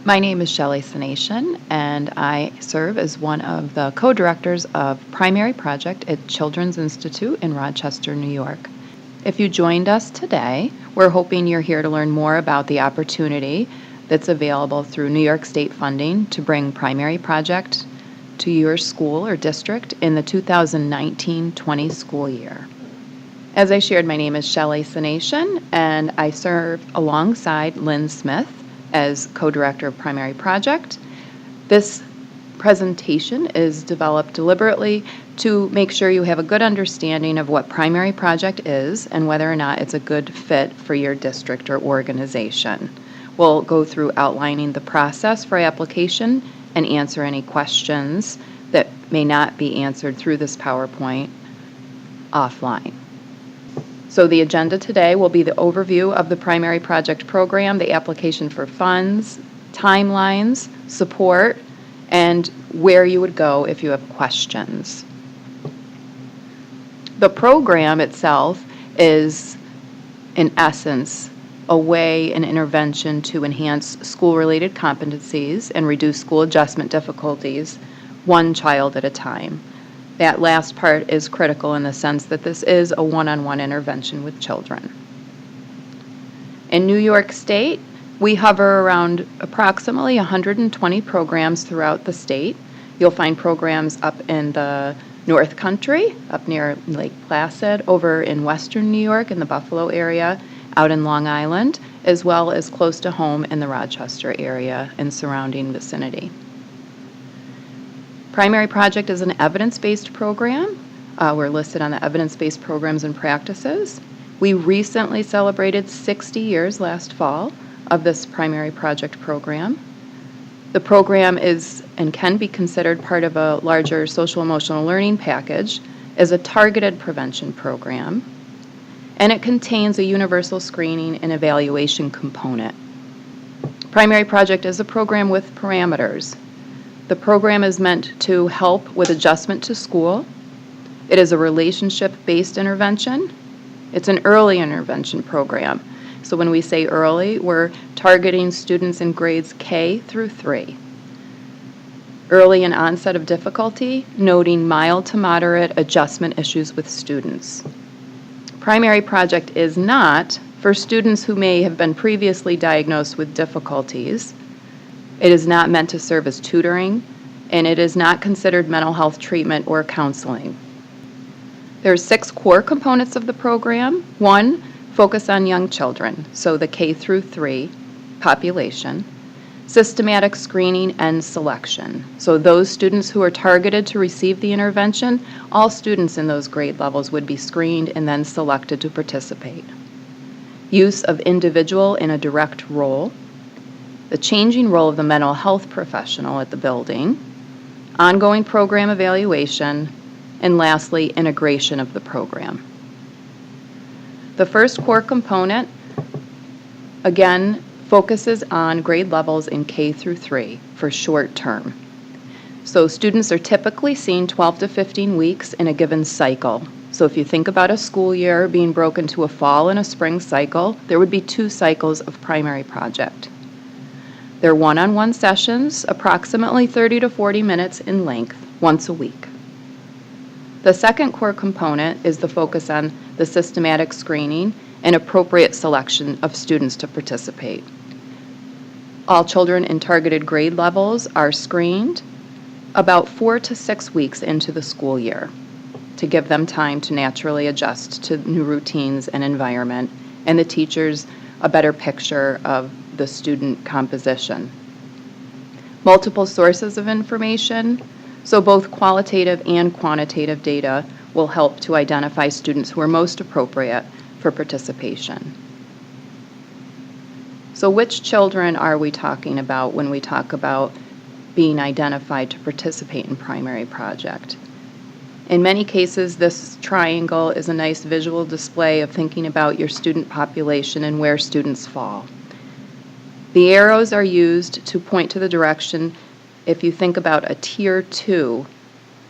My name is Shelley Sination, and I serve as one of the co-directors of Primary Project at Children's Institute in Rochester, New York. If you joined us today, we're hoping you're here to learn more about the opportunity that's available through New York State funding to bring Primary Project to your school or district in the 2019-20 school year. As I shared, my name is Shelley Sination, and I serve alongside Lynn Smith as co-director of Primary Project. This presentation is developed deliberately to make sure you have a good understanding of what Primary Project is and whether or not it's a good fit for your district or organization. We'll go through outlining the process for application and answer any questions that may not be answered through this PowerPoint offline. So the agenda today will be the overview of the Primary Project program, the application for funds, timelines, support, and where you would go if you have questions. The program itself is, in essence, a way, an intervention to enhance school-related competencies and reduce school adjustment difficulties, one child at a time. That last part is critical in the sense that this is a one-on-one intervention with children. In New York State, we hover around approximately 120 programs throughout the state. You'll find programs up in the North Country, up near Lake Placid, over in western New York in the Buffalo area, out in Long Island, as well as close to home in the Rochester area and surrounding vicinity. Primary Project is an evidence-based program. We're listed on the evidence-based programs and practices. We recently celebrated 60 years last fall of this Primary Project program. The program is and can be considered part of a larger social-emotional learning package as a targeted prevention program, and it contains a universal screening and evaluation component. Primary Project is a program with parameters. The program is meant to help with adjustment to school. It is a relationship-based intervention. It's an early intervention program. So when we say early, we're targeting students in grades K through 3. Early in onset of difficulty, noting mild to moderate adjustment issues with students. Primary Project is not for students who may have been previously diagnosed with difficulties. It is not meant to serve as tutoring, and it is not considered mental health treatment or counseling. There are 6 core components of the program. 1, focus on young children, so the K through 3 population. Systematic screening and selection. So those students who are targeted to receive the intervention, all students in those grade levels would be screened and then selected to participate. Use of individual in a direct role. The changing role of the mental health professional at the building, ongoing program evaluation, and lastly, integration of the program. The first core component, again, focuses on grade levels in K through 3 for short term. So students are typically seen 12 to 15 weeks in a given cycle. So if you think about a school year being broken to a fall and a spring cycle, there would be 2 cycles of Primary Project. They're one-on-one sessions, approximately 30 to 40 minutes in length, once a week. The second core component is the focus on the systematic screening and appropriate selection of students to participate. All children in targeted grade levels are screened about 4 to 6 weeks into the school year to give them time to naturally adjust to new routines and environment, and the teachers a better picture of the student composition. Multiple sources of information, so both qualitative and quantitative data will help to identify students who are most appropriate for participation. So which children are we talking about when we talk about being identified to participate in Primary Project? In many cases, this triangle is a nice visual display of thinking about your student population and where students fall. The arrows are used to point to the direction if you think about a Tier 2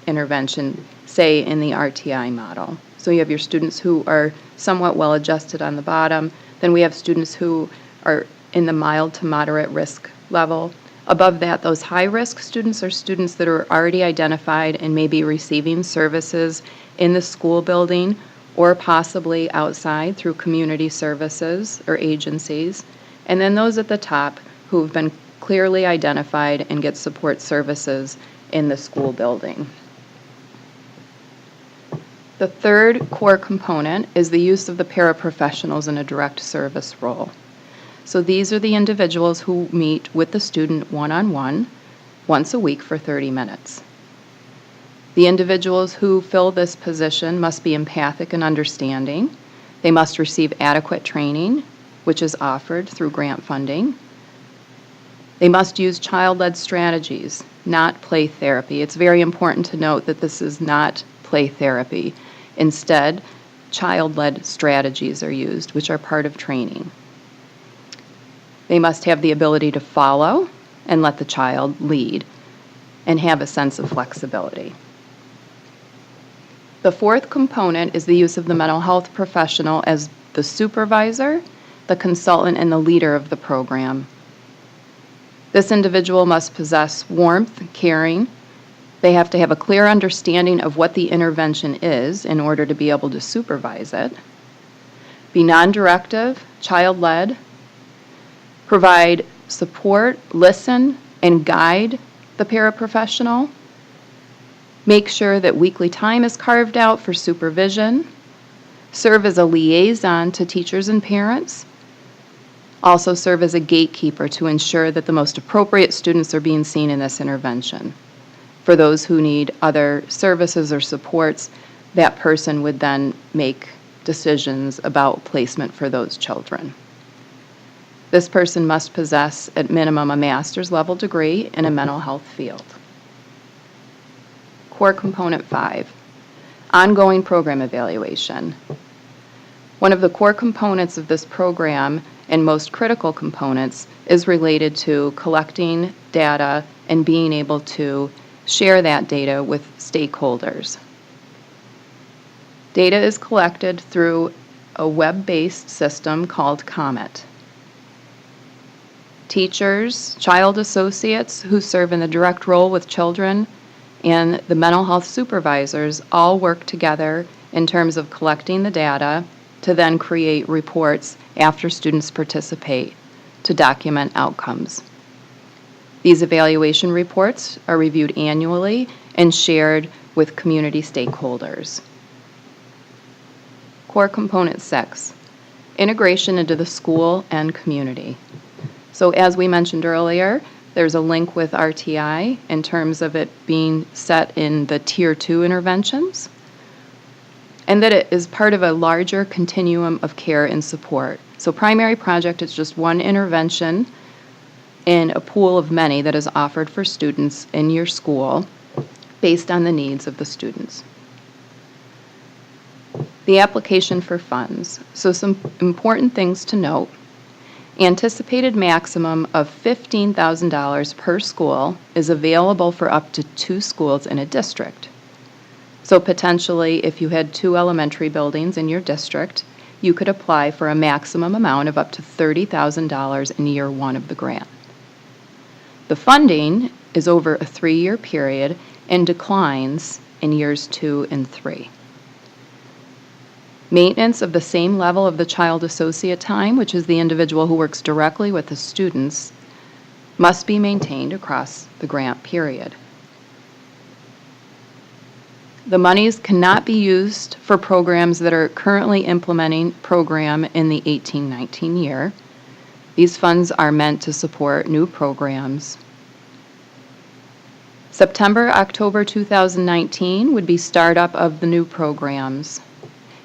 intervention, say in the RTI model. So you have your students who are somewhat well adjusted on the bottom, then we have students who are in the mild to moderate risk level, Above that, those high-risk students are students that are already identified and may be receiving services in the school building or possibly outside through community services or agencies. And then those at the top who have been clearly identified and get support services in the school building. The third core component is the use of the paraprofessionals in a direct service role. So these are the individuals who meet with the student one-on-one once a week for 30 minutes. The individuals who fill this position must be empathic and understanding. They must receive adequate training, which is offered through grant funding. They must use child-led strategies, not play therapy. It's very important to note that this is not play therapy. Instead, child-led strategies are used, which are part of training. They must have the ability to follow and let the child lead and have a sense of flexibility. The fourth component is the use of the mental health professional as the supervisor, the consultant, and the leader of the program. This individual must possess warmth, caring. They have to have a clear understanding of what the intervention is in order to be able to supervise it. Be non-directive, child-led, provide support, listen, and guide the paraprofessional. Make sure that weekly time is carved out for supervision. Serve as a liaison to teachers and parents. Also serve as a gatekeeper to ensure that the most appropriate students are being seen in this intervention. For those who need other services or supports, that person would then make decisions about placement for those children. This person must possess, at minimum, a master's level degree in a mental health field. Core component 5, ongoing program evaluation. One of the core components of this program and most critical components is related to collecting data and being able to share that data with stakeholders. Data is collected through a web-based system called COMET. Teachers, child associates who serve in the direct role with children, and the mental health supervisors all work together in terms of collecting the data to then create reports after students participate to document outcomes. These evaluation reports are reviewed annually and shared with community stakeholders. Core component 6, integration into the school and community. So as we mentioned earlier, there's a link with RTI in terms of it being set in the Tier 2 interventions, and that it is part of a larger continuum of care and support. So Primary Project is just one intervention in a pool of many that is offered for students in your school based on the needs of the students. The application for funds. So some important things to note. Anticipated maximum of $15,000 per school is available for up to 2 schools in a district. So potentially, if you had 2 elementary buildings in your district, you could apply for a maximum amount of up to $30,000 in year 1 of the grant. The funding is over a 3-year period and declines in years 2 and 3. Maintenance of the same level of the child associate time, which is the individual who works directly with the students, must be maintained across the grant period. The monies cannot be used for programs that are currently implementing program in the 18-19 year. These funds are meant to support new programs. September-October 2019 would be startup of the new programs.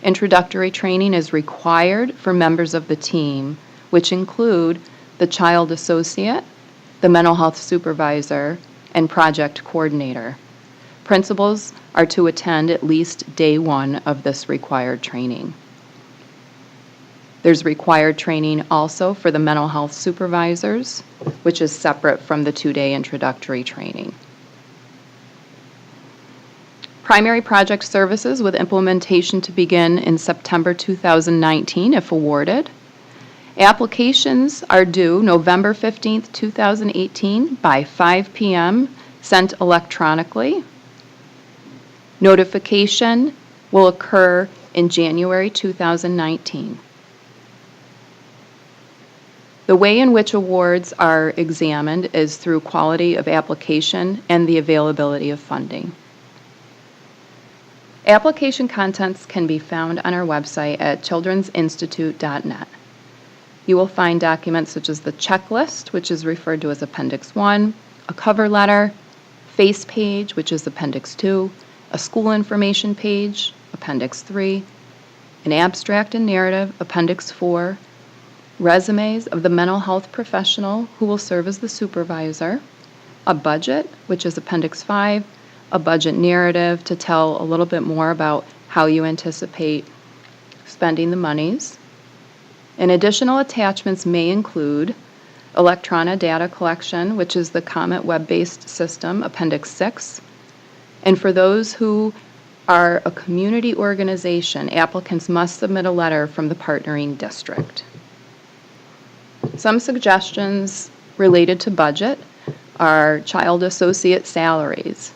Introductory training is required for members of the team, which include the child associate, the mental health supervisor, and project coordinator. Principals are to attend at least day 1 of this required training. There's required training also for the mental health supervisors, which is separate from the 2-day introductory training. Primary project services with implementation to begin in September 2019 if awarded. Applications are due November 15th, 2018 by 5 p.m., sent electronically. Notification will occur in January 2019. The way in which awards are examined is through quality of application and the availability of funding. Application contents can be found on our website at children'sinstitute.net. You will find documents such as the checklist, which is referred to as Appendix 1, a cover letter, face page, which is Appendix 2, a school information page, Appendix 3, an abstract and narrative, Appendix 4, resumes of the mental health professional who will serve as the supervisor, a budget, which is Appendix 5, a budget narrative to tell a little bit more about how you anticipate spending the monies. And additional attachments may include Electrona data collection, which is the COMET web-based system, Appendix 6. And for those who are a community organization, applicants must submit a letter from the partnering district. Some suggestions related to budget are child associate salaries.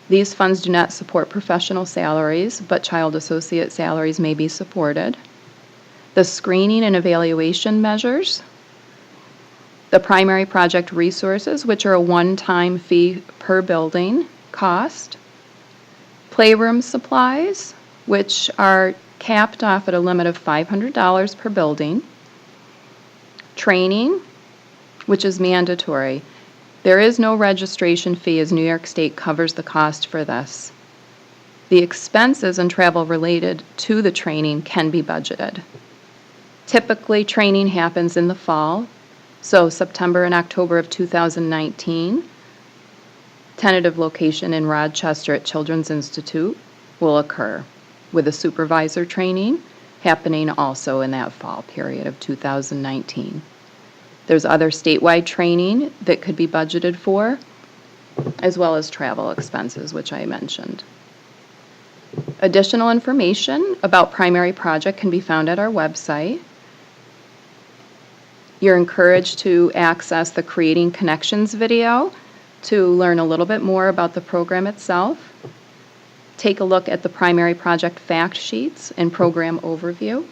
These funds do not support professional salaries, but child associate salaries may be supported. The screening and evaluation measures. The primary project resources, which are a one-time fee per building cost. Playroom supplies, which are capped off at a limit of $500 per building. Training, which is mandatory. There is no registration fee as New York State covers the cost for this. The expenses and travel related to the training can be budgeted. Typically, training happens in the fall, so September and October of 2019. Tentative location in Rochester at Children's Institute will occur, with a supervisor training happening also in that fall period of 2019. There's other statewide training that could be budgeted for, as well as travel expenses, which I mentioned. Additional information about Primary Project can be found at our website. You're encouraged to access the Creating Connections video to learn a little bit more about the program itself. Take a look at the Primary Project fact sheets and program overview.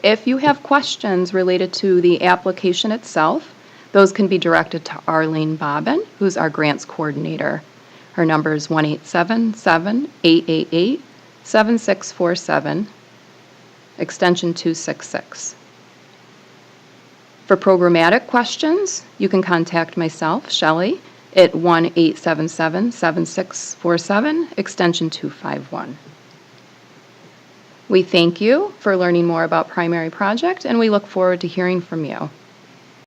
If you have questions related to the application itself, those can be directed to Arlene Bobbin, who's our grants coordinator. Her number is 1-877-888-7647, extension 266. For programmatic questions, you can contact myself, Shelley, at 1-877-7647, extension 251. We thank you for learning more about Primary Project, and we look forward to hearing from you.